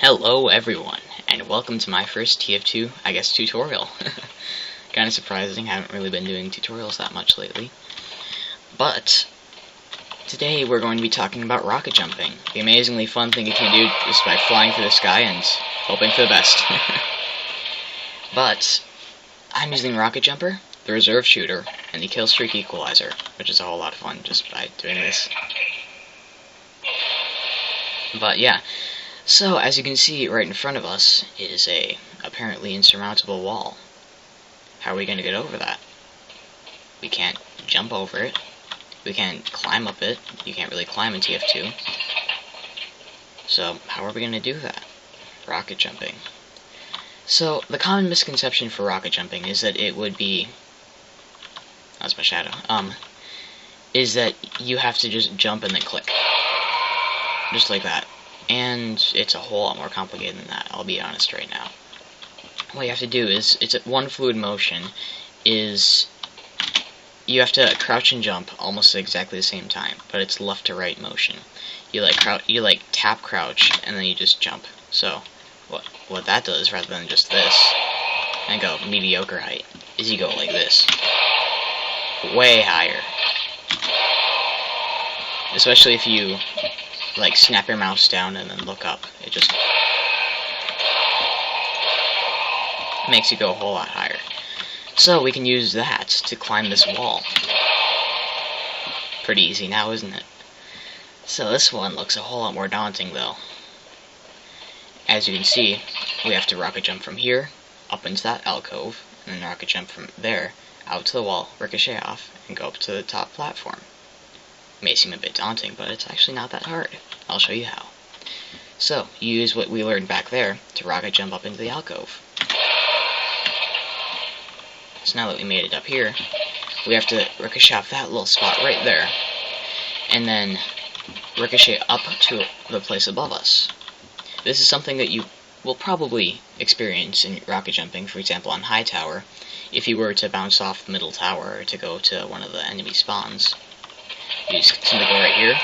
Hello everyone, and welcome to my first TF2, tutorial. Kinda surprising, haven't really been doing tutorials that much lately. But, today we're going to be talking about rocket jumping, the amazingly fun thing you can do just by flying through the sky and hoping for the best. But, I'm using Rocket Jumper, the reserve shooter, and the kill streak equalizer, which is a whole lot of fun just by doing this. But yeah. So, as you can see right in front of us is a apparently insurmountable wall. How are we going to get over that? We can't jump over it. We can't climb up it. You can't really climb in TF2. So, how are we going to do that? Rocket jumping. So, the common misconception for rocket jumping is that it would be... That's my shadow. Is that you have to just jump and then click. Just like that. And it's a whole lot more complicated than that, I'll be honest right now. What you have to do is, it's one fluid motion, is you have to crouch and jump almost at exactly the same time, but it's left to right motion. You tap crouch, and then you just jump. So, what that does, rather than just this, and go mediocre height, is you go like this. Way higher. Especially if you snap your mouse down and then look up. It just makes you go a whole lot higher. So we can use that to climb this wall. Pretty easy now, isn't it? So this one looks a whole lot more daunting though. As you can see, we have to rocket jump from here, up into that alcove, and then rocket jump from there, out to the wall, ricochet off, and go up to the top platform. May seem a bit daunting, but it's actually not that hard. I'll show you how. So, you use what we learned back there to rocket jump up into the alcove. So now that we made it up here, we have to ricochet off that little spot right there, and then ricochet up to the place above us. This is something that you will probably experience in rocket jumping, for example on High Tower, if you were to bounce off the middle tower or to go to one of the enemy spawns. You just simply go right here.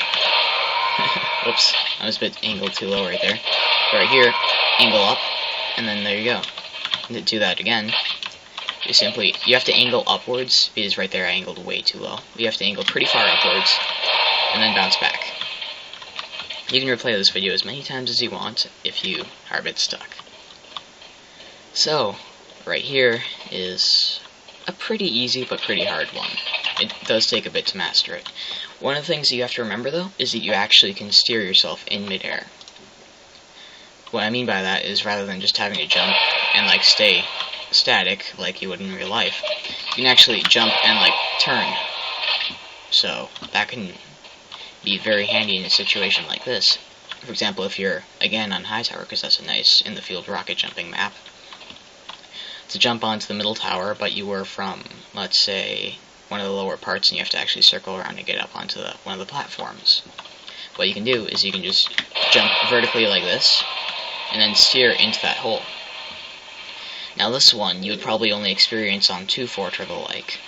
Whoops, I was a bit angled too low right there. Go right here, angle up, and then there you go. And to do that again, you have to angle upwards, because right there I angled way too low. You have to angle pretty far upwards, and then bounce back. You can replay this video as many times as you want, if you are a bit stuck. So, right here is a pretty easy but pretty hard one. It does take a bit to master it. One of the things that you have to remember, though, is that you actually can steer yourself in midair. What I mean by that is, rather than just having to jump and, stay static, like you would in real life, you can actually jump and, turn. So, that can be very handy in a situation like this. For example, if you're, again, on High Tower, because that's a nice in-the-field rocket jumping map, to jump onto the middle tower, but you were from, let's say, one of the lower parts, and you have to actually circle around to get up onto one of the platforms. What you can do is you can just jump vertically like this, and then steer into that hole. Now this one you would probably only experience on 2-Fort or the lake,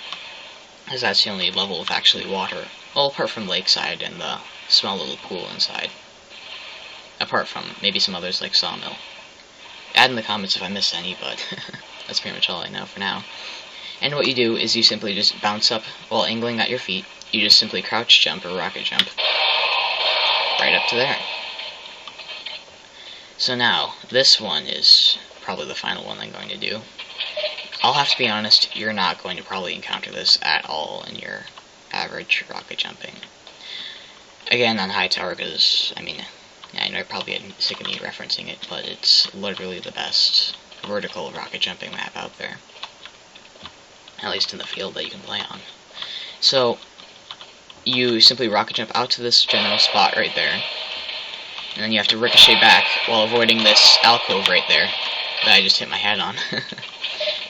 because that's the only level with actually water. Well, apart from Lakeside and the small little pool inside. Apart from maybe some others like Sawmill. Add in the comments if I missed any, but that's pretty much all I know for now. And what you do is you simply just bounce up while angling at your feet. You just simply crouch jump or rocket jump right up to there. So now, this one is probably the final one I'm going to do. I'll have to be honest, you're not going to probably encounter this at all in your average rocket jumping. Again, on High Tower, because, I know you're probably getting sick of me referencing it, but it's literally the best vertical rocket jumping map out there. At least in the field that you can play on. So, you simply rocket jump out to this general spot right there, and then you have to ricochet back while avoiding this alcove right there that I just hit my head on.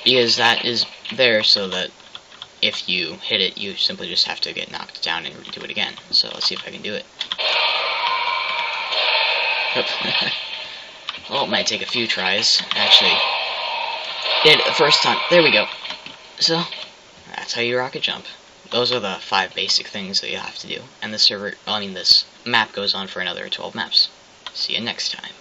Because that is there so that if you hit it, you simply just have to get knocked down and do it again. So let's see if I can do it. Well, it might take a few tries. Actually, did it the first time. There we go. So, that's how you rocket jump. Those are the 5 basic things that you have to do. And this map goes on for another 12 maps. See you next time.